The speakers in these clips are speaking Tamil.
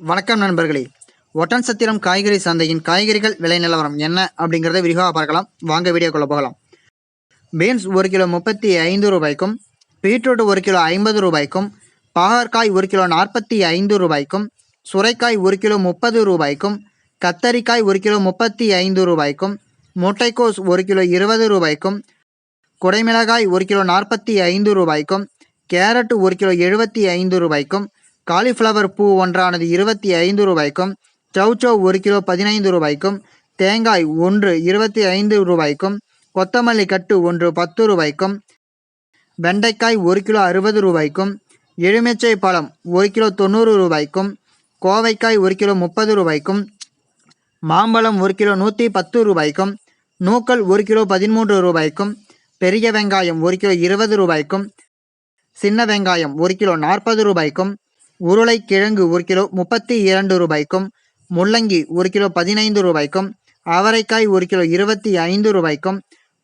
வணக்கம் நண்பர்களே. ஒட்டன்சத்திரம் காய்கறி சந்தையின் காய்கறிகள் விலை நிலவரம் என்ன அப்படிங்கிறத விரிவாக பார்க்கலாம். வாங்க வீடியோக்குள்ள போகலாம். பீன்ஸ் 1 கிலோ 35 ரூபாய்க்கும், பீட்ரூட் 1 கிலோ 50 ரூபாய்க்கும், பாகற்காய் 1 கிலோ 45 ரூபாய்க்கும், சுரைக்காய் 1 கிலோ 30 ரூபாய்க்கும், கத்தரிக்காய் 1 கிலோ 35 ரூபாய்க்கும், முட்டைக்கோஸ் 1 கிலோ 20 ரூபாய்க்கும், குடைமிளகாய் 1 கிலோ 45 ரூபாய்க்கும், கேரட் 1 கிலோ 75 ரூபாய்க்கும், காலிஃப்ளவர் பூ ஒன்றானது 25 ரூபாய்க்கும், சௌச்சௌ 1 கிலோ 15 ரூபாய்க்கும், தேங்காய் 1 25 ரூபாய்க்கும், கொத்தமல்லி கட்டு 1 10 ரூபாய்க்கும், வெண்டைக்காய் 1 கிலோ 60 ரூபாய்க்கும், எலுமிச்சை பழம் 1 கிலோ 90 ரூபாய்க்கும், கோவைக்காய் 1 கிலோ 30 ரூபாய்க்கும், மாம்பழம் 1 கிலோ 110 ரூபாய்க்கும், நூக்கல் 1 கிலோ 13 ரூபாய்க்கும், பெரிய வெங்காயம் 1 கிலோ 20 ரூபாய்க்கும், சின்ன வெங்காயம் 1 கிலோ 40 ரூபாய்க்கும், உருளைக்கிழங்கு 1 கிலோ 32 ரூபாய்க்கும், முள்ளங்கி 1 கிலோ 15 ரூபாய்க்கும், அவரைக்காய் 1 கிலோ 25 ரூபாய்க்கும்,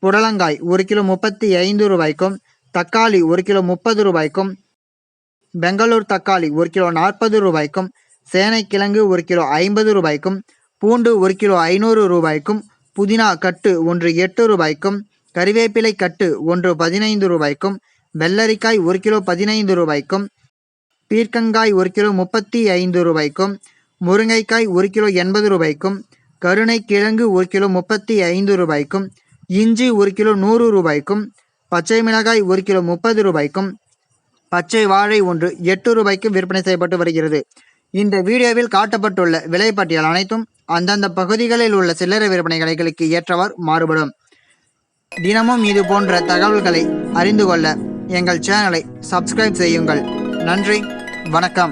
புடலங்காய் 1 கிலோ 35 ரூபாய்க்கும், தக்காளி 1 கிலோ 30 ரூபாய்க்கும், பெங்களூர் தக்காளி 1 கிலோ 40 ரூபாய்க்கும், சேனைக்கிழங்கு 1 கிலோ 50 ரூபாய்க்கும், பூண்டு 1 கிலோ 500 ரூபாய்க்கும், புதினா கட்டு 1 8 ரூபாய்க்கும், கறிவேப்பிலை கட்டு 1 15 ரூபாய்க்கும், வெள்ளரிக்காய் 1 கிலோ 15 ரூபாய்க்கும், பீர்க்கங்காய் 1 கிலோ 35 ரூபாய்க்கும், முருங்கைக்காய் 1 கிலோ 80 ரூபாய்க்கும், கருணை கிழங்கு 1 கிலோ 35 ரூபாய்க்கும், இஞ்சி 1 கிலோ 100 ரூபாய்க்கும், பச்சை மிளகாய் 1 கிலோ 30 ரூபாய்க்கும், பச்சை வாழை 1 8 ரூபாய்க்கும் விற்பனை செய்யப்பட்டு வருகிறது. இந்த வீடியோவில் காட்டப்பட்டுள்ள விலைப்பட்டியல் அனைத்தும் அந்தந்த பகுதிகளில் உள்ள சில்லறை விற்பனை கடைகளுக்கு ஏற்றவாறு மாறுபடும். தினமும் இது போன்ற தகவல்களை அறிந்து கொள்ள எங்கள் சேனலை சப்ஸ்கிரைப் செய்யுங்கள். நன்றி, வணக்கம்.